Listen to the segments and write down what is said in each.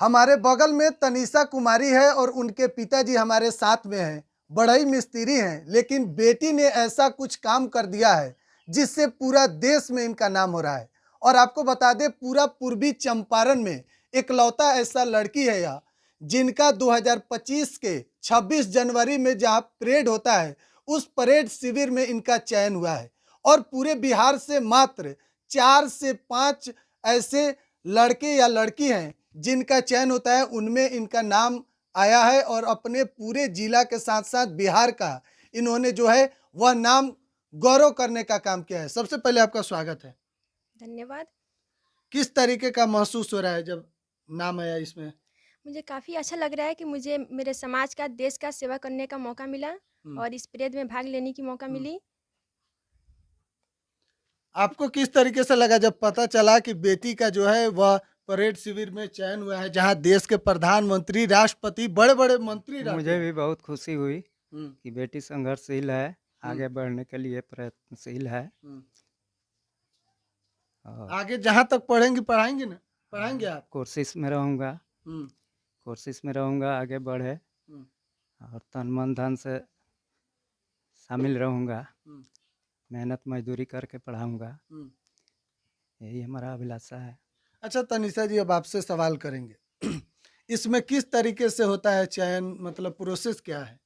हमारे बगल में तनीषा कुमारी है और उनके पिताजी हमारे साथ में हैं। बढ़ई मिस्त्री हैं, लेकिन बेटी ने ऐसा कुछ काम कर दिया है जिससे पूरा देश में इनका नाम हो रहा है। और आपको बता दें, पूरा पूर्वी चंपारण में इकलौता ऐसा लड़की है यह, जिनका 2025 के 26 जनवरी में जहां परेड होता है, उस परेड शिविर में इनका चयन हुआ है। और पूरे बिहार से मात्र 4 से 5 ऐसे लड़के या लड़की हैं जिनका चयन होता है, उनमें इनका नाम आया है। और अपने पूरे जिला के साथ साथ बिहार का इन्होंने जो है वह नाम गौरव करने का काम किया है। सबसे पहले आपका स्वागत है। धन्यवाद। किस तरीके का महसूस हो रहा है जब नाम आया इसमें? मुझे काफ़ी अच्छा लग रहा है कि मुझे मेरे समाज का, देश का सेवा करने का मौका मिला हम्म, और इस परेड में भाग लेने की मौका हम्म। मिली। आपको किस तरीके से लगा जब पता चला कि बेटी का जो है वह परेड शिविर में चयन हुआ है, जहां देश के प्रधानमंत्री, राष्ट्रपति, बड़े बड़े मंत्री रहते मुझे हैं? भी बहुत खुशी हुई हम्म, कि बेटी संघर्षशील है, हम्म, आगे बढ़ने के लिए प्रयत्नशील है। हम्म। और आगे जहां तक पढ़ेंगे पढ़ाएंगे ना, पढ़ाएंगे आप? कोशिश में रहूँगा, हम्म, आगे बढ़े हम्म, और तन मन धन से शामिल रहूँगा, हम्म, मेहनत मजदूरी करके पढ़ाऊँगा, हम्म। यही हमारा अभिलाषा है। अच्छा तनिषा जी, अब आपसे सवाल करेंगे। इसमें किस तरीके से होता है चयन, मतलब प्रोसेस क्या है?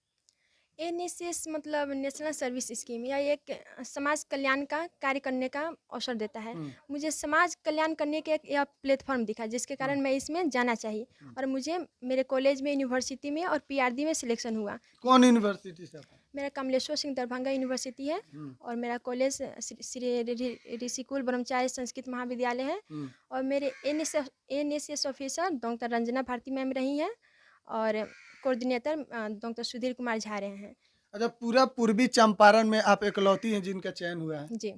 एनएसएस मतलब नेशनल सर्विस स्कीम, या एक समाज कल्याण का कार्य करने का अवसर देता है। हम्म, मुझे समाज कल्याण करने के एक यह प्लेटफॉर्म दिखा, जिसके हम्म, कारण मैं इसमें जाना चाहिए हम्म। और मुझे मेरे कॉलेज में, यूनिवर्सिटी में और पीआरडी में सिलेक्शन हुआ। कौन यूनिवर्सिटी से आप हैं? मेरा कमलेश्वर सिंह दरभंगा यूनिवर्सिटी है हम्म, और मेरा कॉलेज श्री ऋषिकुल ब्रह्मचारी संस्कृत महाविद्यालय है। हम्म। और मेरे NSS officer doctor Ranjana Bharati ma'am रही हैं और कोऑर्डिनेटर डॉक्टर सुधीर कुमार झा रहे हैं। अच्छा, पूरा पूर्वी चंपारण में आप इकलौती हैं जिनका चयन हुआ है? जी।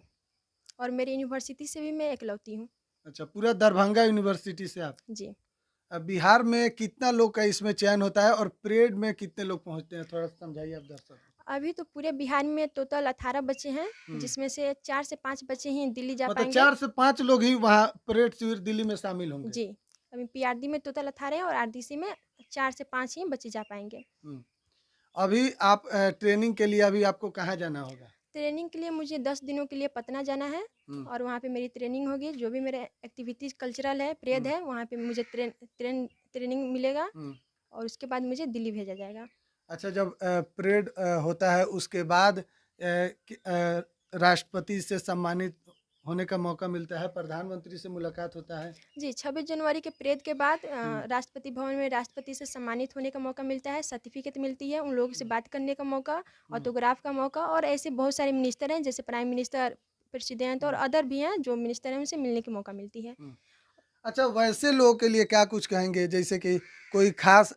और मेरी यूनिवर्सिटी से भी मैं इकलौती हूँ। अच्छा, पूरा दरभंगा यूनिवर्सिटी से आप। जी। अब बिहार में कितना लोग का इसमें चयन होता है और परेड में कितने लोग पहुंचते हैं, थोड़ा समझाइए आप दर्शक को। अभी तो पूरे बिहार में टोटल 18 बच्चे हैं, हम्म। जिसमें से 4 से 5 बच्चे ही दिल्ली जा मतलब पाएंगे। 4 से 5 लोग ही वहाँ परेड शिविर दिल्ली में शामिल होंगे? जी। अभी पीआरडी में टोटल 18 है और आरडीसी में 4 से 5 ही बच्चे जा पाएंगे। हम्म। अभी आप ट्रेनिंग के लिए अभी आपको कहाँ जाना होगा? ट्रेनिंग के लिए मुझे 10 दिनों के लिए पटना जाना है हम्म, और वहाँ पे मेरी ट्रेनिंग होगी। जो भी मेरे एक्टिविटीज़ कल्चरल है, परेड हम्म, है, वहाँ पे मुझे ट्रेनिंग मिलेगा हम्म। और उसके बाद मुझे दिल्ली भेजा जाएगा। अच्छा, जब परेड होता है उसके बाद राष्ट्रपति से सम्मानित होने का मौका मिलता है, प्रधानमंत्री से मुलाकात होता है। जी, 26 जनवरी के परेड के बाद हम्म, राष्ट्रपति भवन में राष्ट्रपति से सम्मानित होने का मौका मिलता है, सर्टिफिकेट मिलती है, उन लोगों से बात करने का मौका, हम्म, ऑटोग्राफ का मौका। और ऐसे बहुत सारे मिनिस्टर हैं, जैसे प्राइम मिनिस्टर, प्रेसिडेंट और हम्म, अदर भी हैं जो मिनिस्टर हैं, उनसे मिलने का मौका मिलती है। हम्म। अच्छा, वैसे लोगों के लिए क्या कुछ कहेंगे, जैसे कि कोई खास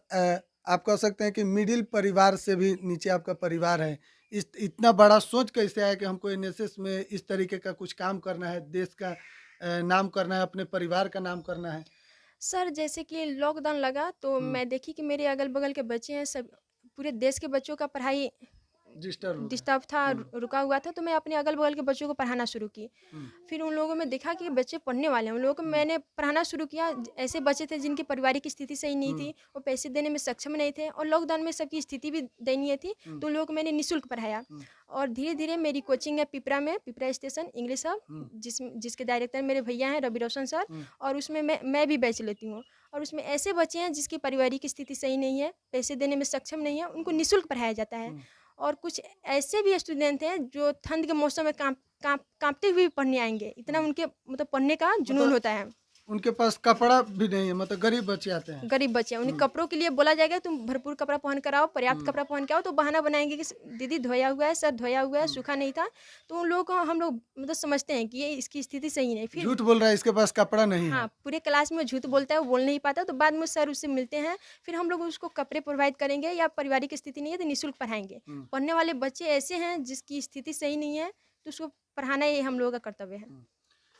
आप कह सकते हैं कि मिडिल परिवार से भी नीचे आपका परिवार है, इस इतना बड़ा सोच कैसे आया कि हमको एनएसएस में इस तरीके का कुछ काम करना है, देश का नाम करना है, अपने परिवार का नाम करना है? सर, जैसे कि लॉकडाउन लगा तो हम्म। मैं देखी कि मेरे अगल-बगल के बच्चे हैं, सब पूरे देश के बच्चों का पढ़ाई डिस्टर्ब हो गया। डिस्टर्ब था, हम्म, रुका हुआ था, तो मैं अपने अगल-बगल के बच्चों को पढ़ाना शुरू की। हम्म, फिर उन लोगों में देखा कि बच्चे पढ़ने वाले हैं, उन लोगों को हम्म, मैंने पढ़ाना शुरू किया। ऐसे बच्चे थे जिनकी पारिवारिक स्थिति सही नहीं हम्म, थी, वो पैसे देने में सक्षम नहीं थे और लॉकडाउन में सबकी स्थिति भी दयनीय थी, हम्म, तो उन लोगों को मैंने निःशुल्क पढ़ाया। हम्म, और धीरे-धीरे मेरी कोचिंग है पिपरा में, पिपरा स्टेशन इंग्लिश हब, हम्म, जिसके डायरेक्टर मेरे भैया हैं रवि रोशन सर। हम्म, और उसमें मैं भी बैच लेती हूँ। और उसमें ऐसे बच्चे हैं जिसकी पारिवारिक स्थिति सही नहीं है, पैसे देने में सक्षम नहीं है, उनको निःशुल्क पढ़ाया जाता है। हम्म। और कुछ ऐसे भी स्टूडेंट हैं जो ठंड के मौसम में काँपते हुए भी पढ़ने आएँगे, इतना हम्म। उनके मतलब पढ़ने का जुनून मतलब होता है। उनके पास कपड़ा भी नहीं है, मतलब गरीब बच्चे आते हैं। गरीब बच्चे हैं, उन्हें हम्म, कपड़ों के लिए बोला जाएगा तुम भरपूर कपड़ा पहन कर आओ, पर्याप्त हम्म, कपड़ा पहन के आओ, तो बहाना बनाएँगे कि दीदी धोया हुआ है, सर धोया हुआ है, हम्म। सूखा नहीं था। तो उन लोगों को हम लोग मतलब समझते हैं कि ये इसकी स्थिति सही नहीं। फिर झूठ बोल रहा है, इसके पास कपड़ा नहीं हाँ, है। पूरे क्लास में झूठ बोलता है, वो बोल नहीं पाता, तो बाद में सर उससे मिलते हैं, फिर हम लोग उसको कपड़े प्रोवाइड करेंगे, या पारिवारिक स्थिति नहीं है तो निःशुल्क पढ़ाएँगे। हम्म, पढ़ने वाले बच्चे ऐसे हैं जिसकी स्थिति सही नहीं है, तो उसको पढ़ाना ये हम लोगों का कर्तव्य है। हम्म।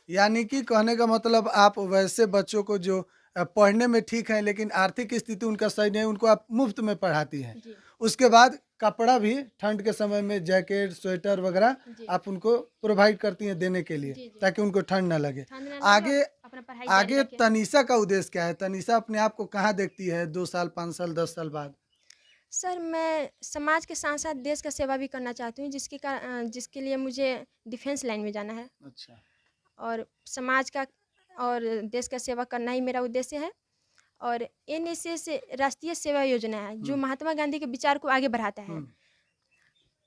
यानी कि कहने का मतलब, आप वैसे बच्चों को जो पढ़ने में ठीक है लेकिन आर्थिक स्थिति उनका सही नहीं है, उनको आप मुफ्त में पढ़ाती हैं। जी, उसके बाद कपड़ा भी ठंड के समय में जैकेट, स्वेटर वगैरह जी, आप उनको प्रोवाइड करती हैं देने के लिए, जी, जी। ताकि उनको ठंड ना लगे। ठंड ना लगे और आगे अपना पढ़ाई जारी आगे रखें। तनीषा का उद्देश्य क्या है? तनीषा अपने आप को कहाँ देखती है 2 साल, 5 साल, 10 साल बाद? सर मैं समाज के साथ साथ देश का सेवा भी करना चाहती हूँ, जिसके लिए मुझे डिफेंस लाइन में जाना है अच्छा। और समाज का और देश का सेवा करना ही मेरा उद्देश्य है। और एनएसएस राष्ट्रीय सेवा योजना है जो महात्मा गांधी के विचार को आगे बढ़ाता है। हुँ,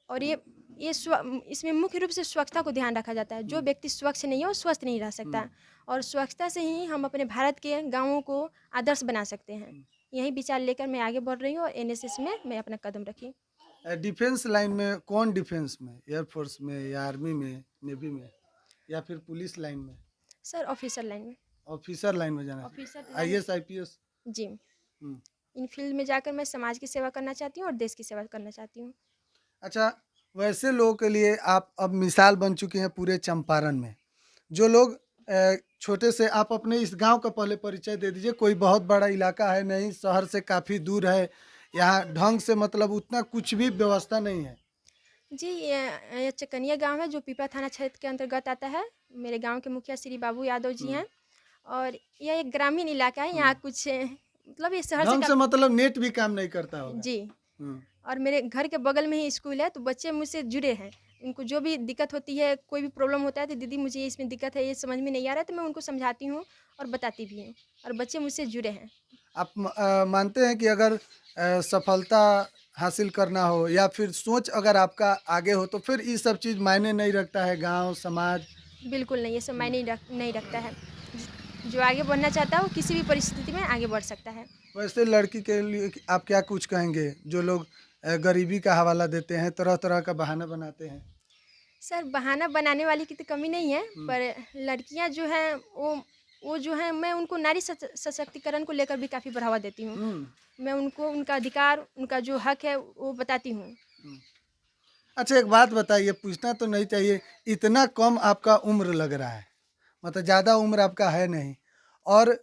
और इसमें मुख्य रूप से स्वच्छता को ध्यान रखा जाता है। जो व्यक्ति स्वच्छ नहीं है वो स्वस्थ नहीं रह सकता और स्वच्छता से ही हम अपने भारत के गाँवों को आदर्श बना सकते हैं। यही विचार लेकर मैं आगे बढ़ रही हूँ और एनएसएस में मैं अपना कदम रखी। डिफेंस लाइन में कौन डिफेंस में? एयरफोर्स में या आर्मी में, नेवी में या फिर पुलिस लाइन में? सर ऑफिसर लाइन में। ऑफिसर लाइन में जाना ऑफिसर चाहिए। Line IAS, IPS? जी, हुँ। इन फील्ड में जाकर मैं समाज की सेवा करना चाहती हूँ और देश की सेवा करना चाहती हूँ। अच्छा, वैसे लोगों के लिए आप अब मिसाल बन चुकी हैं पूरे चंपारण में। जो लोग छोटे से आप अपने इस गाँव का पहले परिचय दे दीजिए। कोई बहुत बड़ा इलाका है नहीं, शहर से काफ़ी दूर है। यहाँ ढंग से मतलब उतना कुछ भी व्यवस्था नहीं है। जी, ये चकनिया गांव है जो पिपरा थाना क्षेत्र के अंतर्गत आता है। मेरे गांव के मुखिया श्री बाबू यादव जी हुँ, हैं और यह एक ग्रामीण इलाका है। यहाँ हुँ। कुछ मतलब ये शहर से ढंग से मतलब नेट भी काम नहीं करता होगा। जी, हुँ, और मेरे घर के बगल में ही स्कूल है तो बच्चे मुझसे जुड़े हैं। उनको जो भी दिक्कत होती है, कोई भी प्रॉब्लम होता है तो दीदी मुझे ये इसमें दिक्कत है, ये समझ में नहीं आ रहा है, तो मैं उनको समझाती हूँ और बताती भी हूँ और बच्चे मुझसे जुड़े हैं। आप मानते हैं कि अगर सफलता हासिल करना हो या फिर सोच अगर आपका आगे हो तो फिर ये सब चीज़ मायने नहीं रखता है, गाँव, समाज? बिल्कुल नहीं, ये सब हुँ। मायने नहीं रखता है। जो आगे बढ़ना चाहता है वो किसी भी परिस्थिति में आगे बढ़ सकता है। वैसे लड़की के लिए आप क्या कुछ कहेंगे जो लोग गरीबी का हवाला देते हैं, तरह-तरह का बहाना बनाते हैं? सर बहाना बनाने वाली की तो कमी नहीं है, हुँ, पर लड़कियां जो हैं वो जो हैं, मैं उनको नारी सशक्तिकरण को लेकर भी काफ़ी बढ़ावा देती हूँ। हुँ, मैं उनको उनका अधिकार, उनका जो हक है वो बताती हूँ। हुँ। अच्छा, एक बात बताइए, पूछना तो नहीं चाहिए, इतना कम आपका उम्र लग रहा है, मतलब ज़्यादा उम्र आपका है नहीं और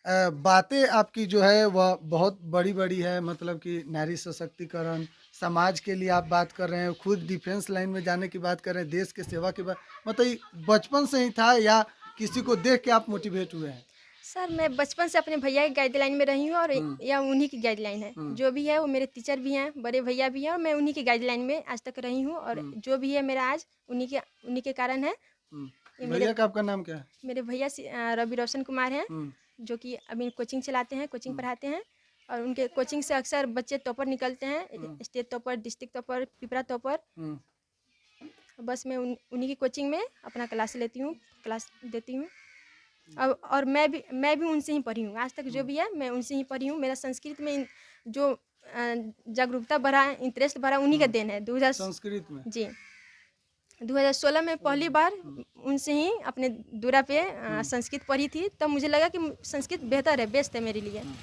बातें आपकी जो है वह बहुत बड़ी-बड़ी है, मतलब कि नारी सशक्तिकरण, समाज के लिए आप बात कर रहे हैं, खुद डिफेंस लाइन में जाने की बात कर रहे हैं, देश के सेवा की बात, मतलब ये बचपन से ही था या किसी को देख के आप मोटिवेट हुए हैं? सर मैं बचपन से अपने भैया की गाइडलाइन में रही हूँ और हुँ, या उन्हीं की गाइडलाइन है। हुँ, जो भी है वो मेरे टीचर भी हैं, बड़े भैया भी हैं और मैं उन्हीं की गाइडलाइन में आज तक रही हूँ और हुँ, जो भी है मेरा आज उन्हीं के कारण है। हुँ। ये भैया का आपका नाम क्या है? मेरे भैया रवि रोशन कुमार हैं, हुँ, जो कि अभी कोचिंग चलाते हैं, कोचिंग हुँ, पढ़ाते हैं और उनके कोचिंग से अक्सर बच्चे टॉपर निकलते हैं, हुँ, state topper, district topper, Pipra topper. हुँ। बस मैं उन्हीं की कोचिंग में अपना क्लास लेती हूँ, क्लास देती हूँ। अब और मैं भी उनसे ही पढ़ी हूँ। आज तक जो भी है मैं उनसे ही पढ़ी हूँ। मेरा संस्कृत में जो जागरूकता बढ़ा, इंटरेस्ट बढ़ा, उन्हीं का हुँ, देन है। 2000 संस्कृत में? जी, 2016 में पहली बार हुँ, उनसे ही अपने दूरा पे हुँ, संस्कृत पढ़ी थी। तब मुझे लगा कि संस्कृत बेहतर है, बेस्ट है मेरे लिए। हुँ।